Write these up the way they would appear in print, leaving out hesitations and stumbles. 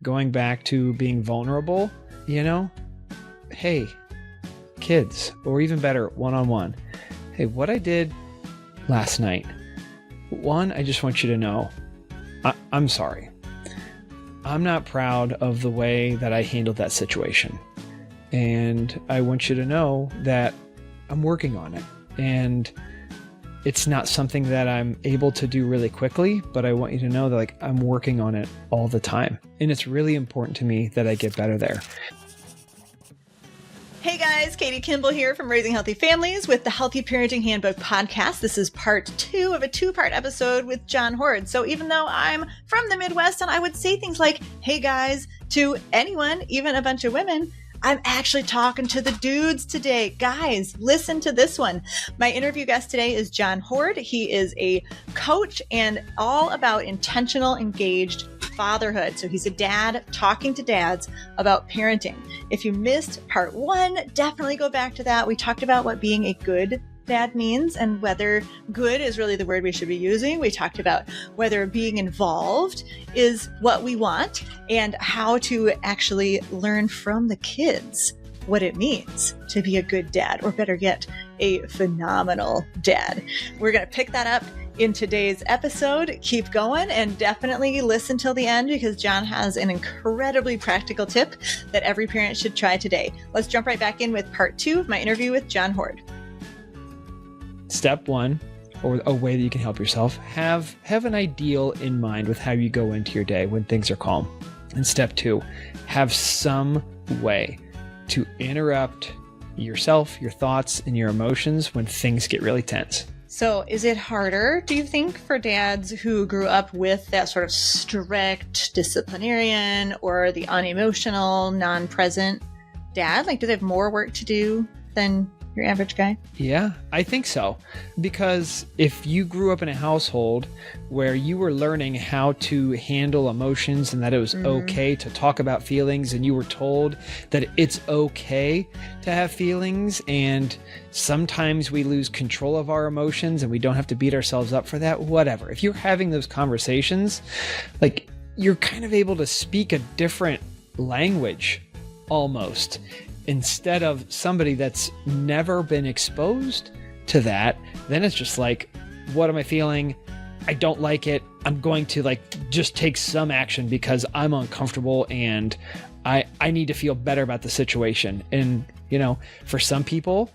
going back to being vulnerable, hey, kids, or even better, one-on-one. Hey, what I did last night, one, I just want you to know, I'm sorry. I'm not proud of the way that I handled that situation. And I want you to know that I'm working on it. And it's not something that I'm able to do really quickly, but I want you to know that I'm working on it all the time. And it's really important to me that I get better there. Hey guys, Katie Kimball here from Raising Healthy Families with the Healthy Parenting Handbook podcast. This is part 2 of a 2-part episode with Jon Hord. So even though I'm from the Midwest and I would say things like, hey guys, to anyone, even a bunch of women, I'm actually talking to the dudes today. Guys, listen to this one. My interview guest today is Jon Hord. He is a coach and all about intentional, engaged fatherhood. So he's a dad talking to dads about parenting. If you missed part 1, definitely go back to that. We talked about what being a good dad means and whether good is really the word we should be using. We talked about whether being involved is what we want and how to actually learn from the kids what it means to be a good dad, or better yet, a phenomenal dad. We're going to pick that up in today's episode. Keep going and definitely listen till the end because Jon has an incredibly practical tip that every parent should try today. Let's jump right back in with part 2 of my interview with Jon Hord. Step 1, or a way that you can help yourself, have an ideal in mind with how you go into your day when things are calm. And step 2, have some way to interrupt yourself, your thoughts, and your emotions when things get really tense. So is it harder, do you think, for dads who grew up with that sort of strict disciplinarian or the unemotional, non-present dad? Do they have more work to do than your average guy? Yeah, I think so. Because if you grew up in a household where you were learning how to handle emotions and that it was okay to talk about feelings, and you were told that it's okay to have feelings, and sometimes we lose control of our emotions and we don't have to beat ourselves up for that, whatever. If you're having those conversations, you're kind of able to speak a different language almost, instead of somebody that's never been exposed to that. Then it's just what am I feeling? I don't like it. I'm going to just take some action because I'm uncomfortable and I need to feel better about the situation. And, for some people,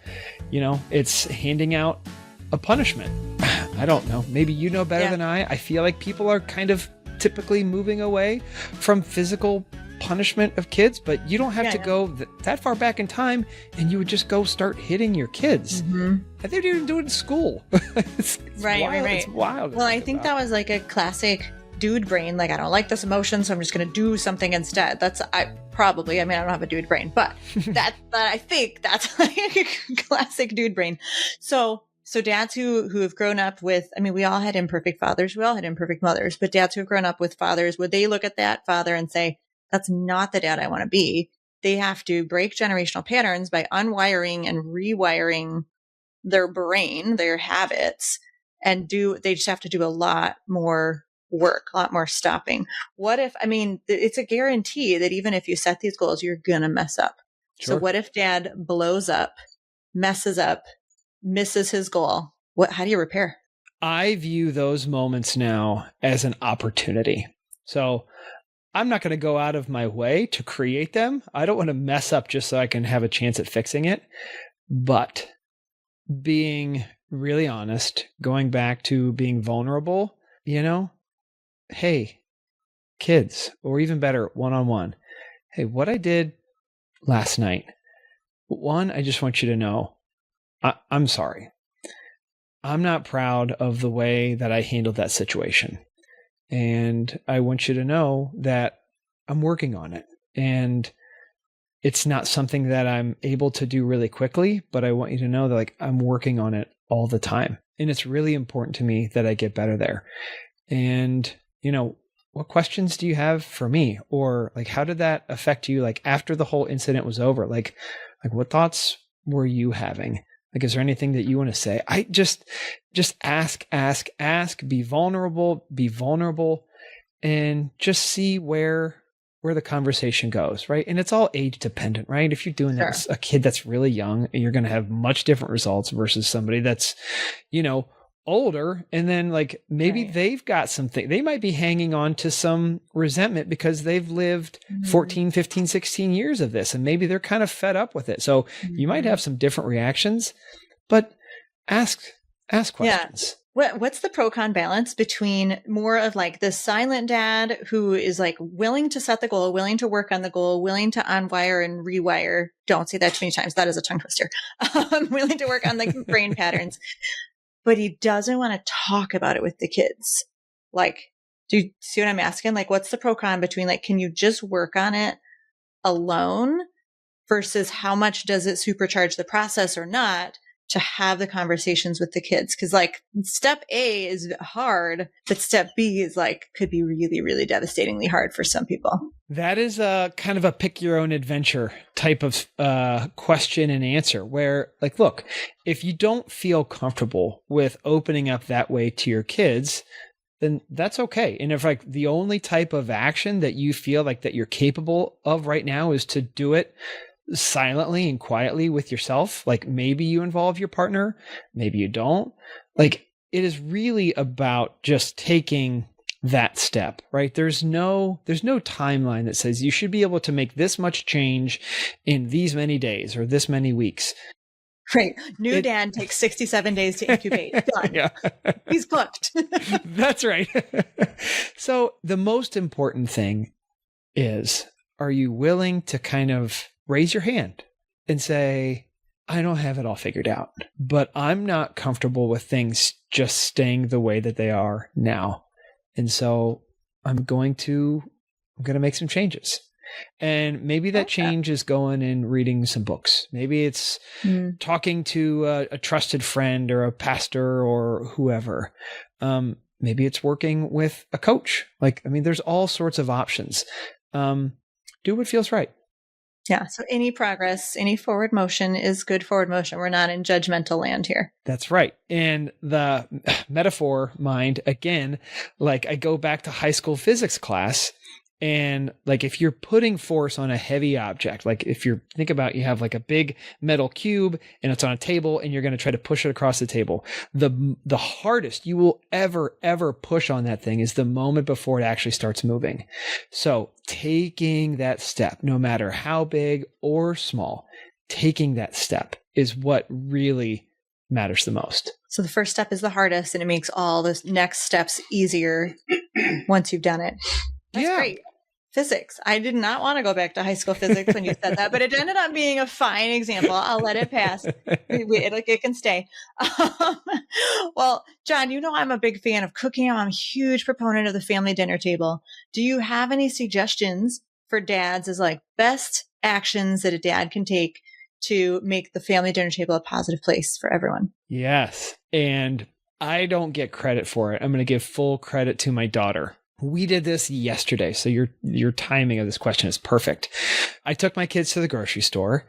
it's handing out a punishment. I don't know. Maybe you know better than I. I feel like people are kind of typically moving away from physical punishment of kids, but you don't have to go that far back in time, and you would just go start hitting your kids. I think you're doing it in school. It's wild. It's wild. Well, I think that was a classic dude brain. I don't like this emotion, so I'm just going to do something instead. I don't have a dude brain, but I think that's a classic dude brain. So dads who have grown up with, we all had imperfect fathers, we all had imperfect mothers, but dads who have grown up with fathers, would they look at that father and say, that's not the dad I want to be? They have to break generational patterns by unwiring and rewiring their brain, their habits, and they just have to do a lot more work, a lot more stopping. What if, it's a guarantee that even if you set these goals, you're going to mess up. Sure. So what if dad blows up, messes up, misses his goal? How do you repair? I view those moments now as an opportunity. So I'm not going to go out of my way to create them. I don't want to mess up just so I can have a chance at fixing it. But being really honest, going back to being vulnerable, hey, kids, or even better, one-on-one. Hey, what I did last night, one, I just want you to know, I'm sorry. I'm not proud of the way that I handled that situation. And I want you to know that I'm working on it. And it's not something that I'm able to do really quickly, but I want you to know that I'm working on it all the time. And it's really important to me that I get better there. And, what questions do you have for me? Or how did that affect you? After the whole incident was over, what thoughts were you having? Is there anything that you want to say? I just ask, be vulnerable, and just see where where the conversation goes, right? And it's all age dependent, right? If you're doing that with a kid that's really young, you're going to have much different results versus somebody that's, older. And then like maybe they've got something, they might be hanging on to some resentment because they've lived 14, 15, 16 years of this. And maybe they're kind of fed up with it. So you might have some different reactions, but ask questions. What's the pro-con balance between more of like the silent dad who is like willing to set the goal, willing to work on the goal, willing to unwire and rewire? Don't say that too many times. That is a tongue twister. Willing to work on like brain patterns, but he doesn't want to talk about it with the kids. Like, do you see what I'm asking? Like, what's the pro-con between like, can you just work on it alone versus how much does it supercharge the process or not to have the conversations with the kids? Because like step A is hard, but step B is like, could be really, really devastatingly hard for some people. That is a kind of a pick your own adventure type of question and answer where like, look, if you don't feel comfortable with opening up that way to your kids, then that's okay. And if like the only type of action that you feel like that you're capable of right now is to do it silently and quietly with yourself, like maybe you involve your partner, maybe you don't. Like it is really about just taking that step, right? There's no timeline that says you should be able to make this much change in these many days or this many weeks. Right. New dad takes 67 days to incubate. Done. Yeah. He's cooked. That's right. So the most important thing is, are you willing to kind of raise your hand and say, I don't have it all figured out, but I'm not comfortable with things just staying the way that they are now. And so I'm going to make some changes. And maybe that change is going and reading some books. Maybe it's talking to a trusted friend or a pastor or whoever. Maybe it's working with a coach. Like, I mean, there's all sorts of options. Do what feels right. Yeah. So any progress, any forward motion is good forward motion. We're not in judgmental land here. That's right. And the metaphor mind, again, like I go back to high school physics class. And like if you're putting force on a heavy object, like if you think about you have like a big metal cube and it's on a table and you're going to try to push it across the table, the hardest you will ever push on that thing is the moment before it actually starts moving. So taking that step, no matter how big or small, taking that step is what really matters the most. So the first step is the hardest and it makes all the next steps easier once you've done it. That's great. Physics. I did not want to go back to high school physics when you said that, but it ended up being a fine example. I'll let it pass. It can stay. Well, Jon, you know I'm a big fan of cooking. I'm a huge proponent of the family dinner table. Do you have any suggestions for dads as like best actions that a dad can take to make the family dinner table a positive place for everyone? Yes. And I don't get credit for it. I'm going to give full credit to my daughter. We did this yesterday, so your timing of this question is perfect. I took my kids to the grocery store,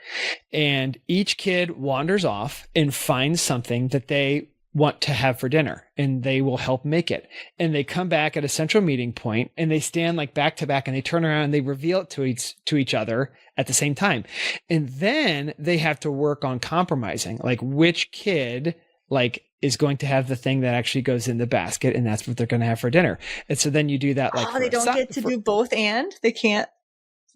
and each kid wanders off and finds something that they want to have for dinner, and they will help make it. And they come back at a central meeting point, and they stand like back to back, and they turn around and they reveal it to each other at the same time. And then they have to work on compromising, like which kid is going to have the thing that actually goes in the basket, and that's what they're going to have for dinner. And so then you do that. Like, they don't get to do both, and they can't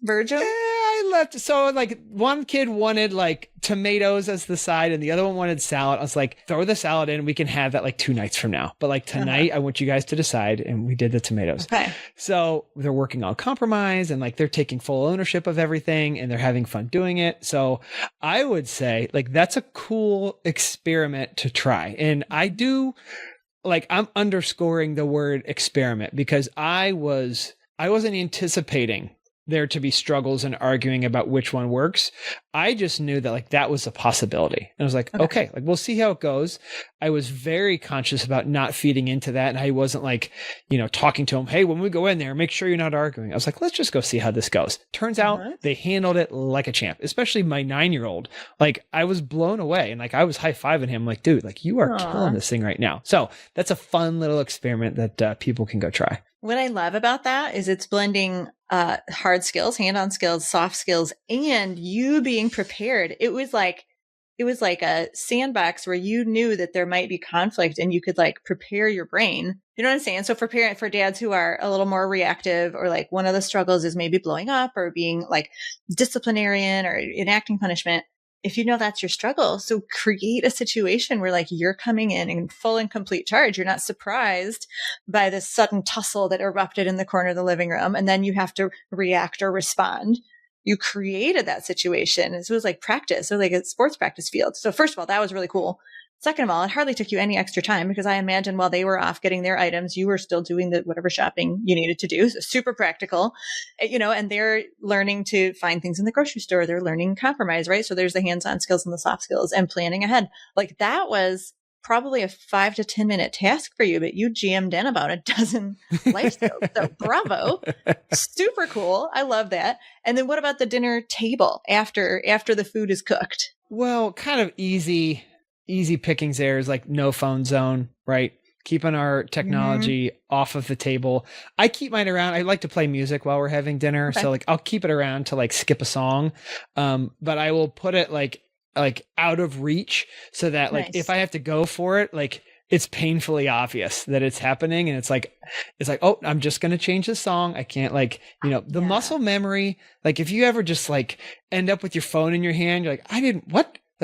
merge them. I left. So like one kid wanted like tomatoes as the side, and the other one wanted salad. I was like, throw the salad in. We can have that like 2 nights from now. But like tonight, I want you guys to decide. And we did the tomatoes. Okay. So they're working on compromise, and like they're taking full ownership of everything, and they're having fun doing it. So I would say like that's a cool experiment to try. And I do like, I'm underscoring the word experiment because I wasn't anticipating there to be struggles and arguing about which one works. I just knew that like that was a possibility. And I was like, okay, like we'll see how it goes. I was very conscious about not feeding into that. And I wasn't like, talking to him, hey, when we go in there, make sure you're not arguing. I was like, let's just go see how this goes. Turns out they handled it like a champ, especially my 9-year-old. Like I was blown away, and like I was high-fiving him like, dude, like you are killing this thing right now. So that's a fun little experiment that people can go try. What I love about that is it's blending hard skills, hand-on skills, soft skills, and you being prepared. It was like a sandbox where you knew that there might be conflict and you could like prepare your brain. You know what I'm saying? So for dads who are a little more reactive, or like one of the struggles is maybe blowing up or being like disciplinarian or enacting punishment. If you know that's your struggle, so create a situation where like you're coming in full and complete charge. You're not surprised by this sudden tussle that erupted in the corner of the living room, and then you have to react or respond. You created that situation. It was like practice, or like a sports practice field. So first of all, that was really cool. Second of all, it hardly took you any extra time, because I imagine while they were off getting their items, you were still doing the whatever shopping you needed to do. So super practical, and they're learning to find things in the grocery store. They're learning compromise, right? So there's the hands-on skills and the soft skills and planning ahead. Like that was probably a 5 to 10 minute task for you, but you jammed in about a dozen life skills. So bravo. Super cool. I love that. And then what about the dinner table after the food is cooked? Well, kind of easy pickings there is like no phone zone, right? Keeping our technology off of the table. I keep mine around. I like to play music while we're having dinner. Okay. So like I'll keep it around to like skip a song. But I will put it like out of reach, so that like if I have to go for it, like it's painfully obvious that it's happening. And it's like, oh, I'm just going to change the song. I can't the muscle memory. Like if you ever just like end up with your phone in your hand, you're like,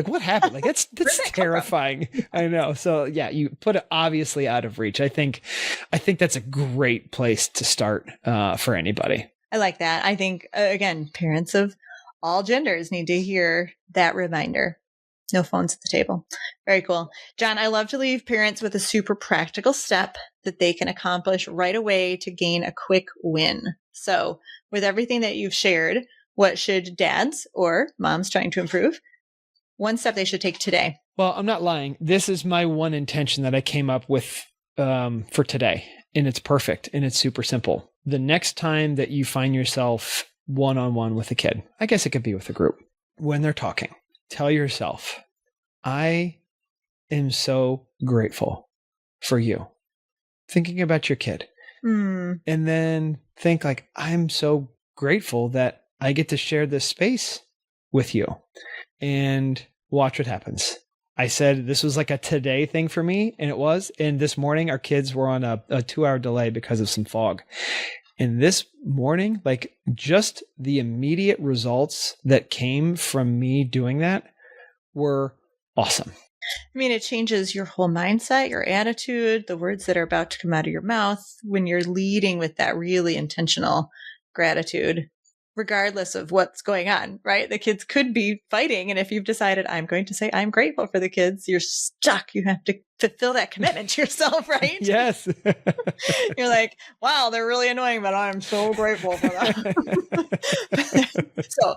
what happened? Like that's terrifying. I know. So yeah, you put it obviously out of reach. I think that's a great place to start for anybody. I like that. I think again, parents of all genders need to hear that reminder. No phones at the table. Very cool. Jon, I love to leave parents with a super practical step that they can accomplish right away to gain a quick win. So with everything that you've shared, what should dads or moms trying to improve, one step they should take today? Well, I'm not lying. This is my one intention that I came up with for today. And it's perfect. And it's super simple. The next time that you find yourself one-on-one with a kid, I guess it could be with a group, when they're talking, tell yourself, I am so grateful for you. Thinking about your kid. And then think like, I'm so grateful that I get to share this space with you, and watch what happens. I said this was like a today thing for me, and it was. And this morning, our kids were on a 2-hour delay because of some fog. And this morning, like just the immediate results that came from me doing that were awesome. I mean, it changes your whole mindset, your attitude, the words that are about to come out of your mouth when you're leading with that really intentional gratitude, regardless of what's going on, right? The kids could be fighting. And if you've decided, I'm going to say, I'm grateful for the kids, you're stuck. You have to fulfill that commitment to yourself, right? Yes. You're like, wow, they're really annoying, but I'm so grateful for them. So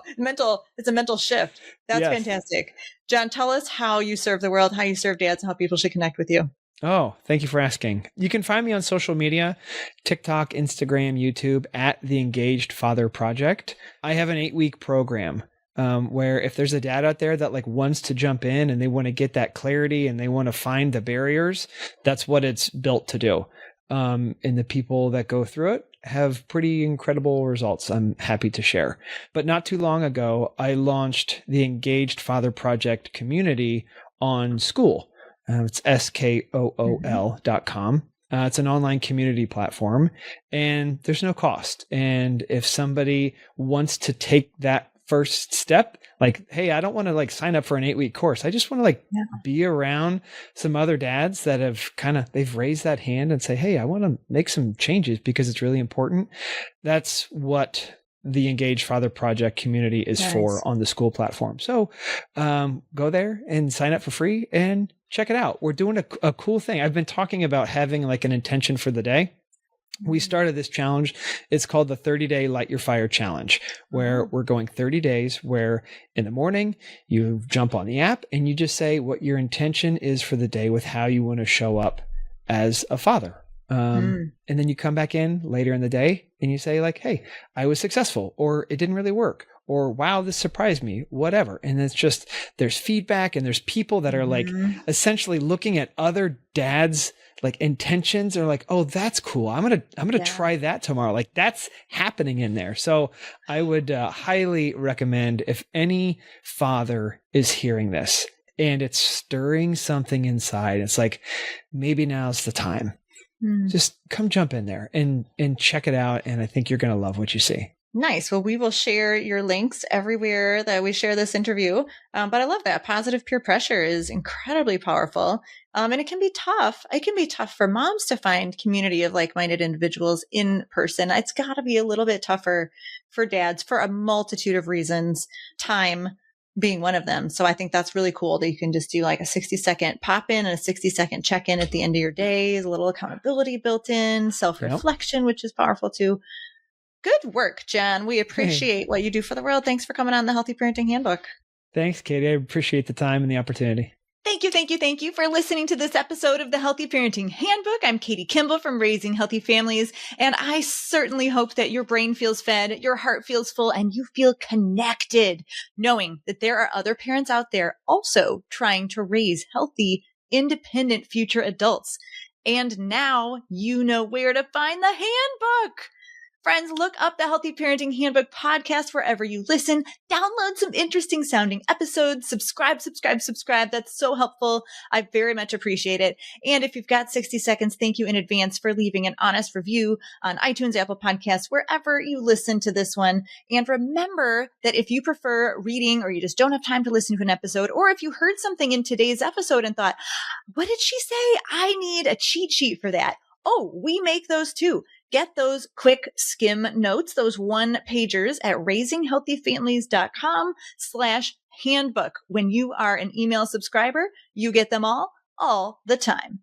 it's a mental shift. That's fantastic. Jon, tell us how you serve the world, how you serve dads, and how people should connect with you. Oh, thank you for asking. You can find me on social media, TikTok, Instagram, YouTube, at The Engaged Father Project. I have an 8-week program where if there's a dad out there that like wants to jump in and they want to get that clarity and they want to find the barriers, that's what it's built to do. And the people that go through it have pretty incredible results. I'm happy to share. But not too long ago, I launched the Engaged Father Project community on School. It's skool.com. It's an online community platform, and there's no cost. And if somebody wants to take that first step, like, hey, I don't want to like sign up for an 8-week course. I just want to like be around some other dads that have they've raised that hand and say, hey, I want to make some changes because it's really important. That's what the Engaged Father Project community is for on the School platform. So go there and sign up for free and check it out. We're doing a cool thing. I've been talking about having like an intention for the day. We started this challenge. It's called the 30-Day Light Your Fire Challenge, where we're going 30 days where in the morning you jump on the app and you just say what your intention is for the day with how you want to show up as a father. And then you come back in later in the day and you say like, hey, I was successful, or it didn't really work, or wow, this surprised me, whatever. And it's just, there's feedback and there's people that are like essentially looking at other dads like intentions are like, oh, that's cool. I'm going to try that tomorrow. Like that's happening in there. So I would highly recommend, if any father is hearing this and it's stirring something inside, it's like, maybe now's the time. Just come jump in there and check it out. And I think you're going to love what you see. Nice. Well, we will share your links everywhere that we share this interview. But I love that. Positive peer pressure is incredibly powerful. And it can be tough. It can be tough for moms to find community of like-minded individuals in person. It's got to be a little bit tougher for dads for a multitude of reasons, time being one of them. So I think that's really cool that you can just do like a 60-second pop in and a 60-second check-in at the end of your day. There's a little accountability built in, self-reflection, which is powerful too. Good work, Jon. We appreciate what you do for the world. Thanks for coming on the Healthy Parenting Handbook. Thanks, Katie. I appreciate the time and the opportunity. Thank you for listening to this episode of the Healthy Parenting Handbook. I'm Katie Kimball from Raising Healthy Families, and I certainly hope that your brain feels fed, your heart feels full, and you feel connected, knowing that there are other parents out there also trying to raise healthy, independent future adults. And now you know where to find the handbook. Friends, look up the Healthy Parenting Handbook podcast wherever you listen. Download some interesting sounding episodes. Subscribe. That's so helpful. I very much appreciate it. And if you've got 60 seconds, thank you in advance for leaving an honest review on iTunes, Apple Podcasts, wherever you listen to this one. And remember that if you prefer reading or you just don't have time to listen to an episode, or if you heard something in today's episode and thought, what did she say? I need a cheat sheet for that. Oh, we make those too. Get those quick skim notes, those one-pagers at raisinghealthyfamilies.com/handbook. When you are an email subscriber, you get them all the time.